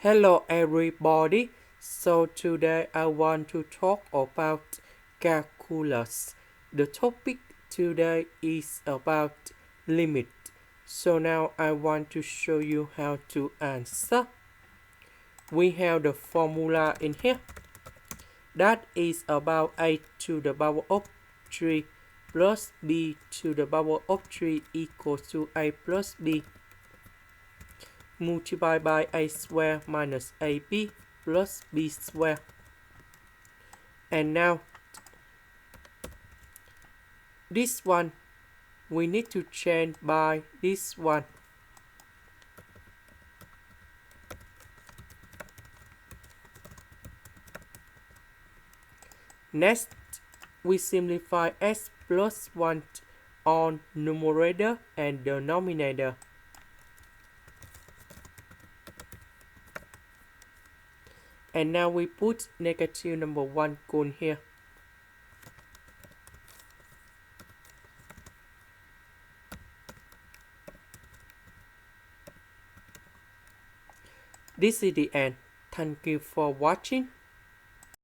Hello everybody. So today I want to talk about calculus. The topic today is about limit. So now I want to show you how to answer. We have the formula in here. That is about a to the power of 3 plus b to the power of 3 equals to a plus b multiplied by a square minus ab plus b square. And now this one we need to change by this one. Next, we simplify x plus 1 on numerator and denominator. And now we put negative number 1 cone here. This is the end. Thank you for watching.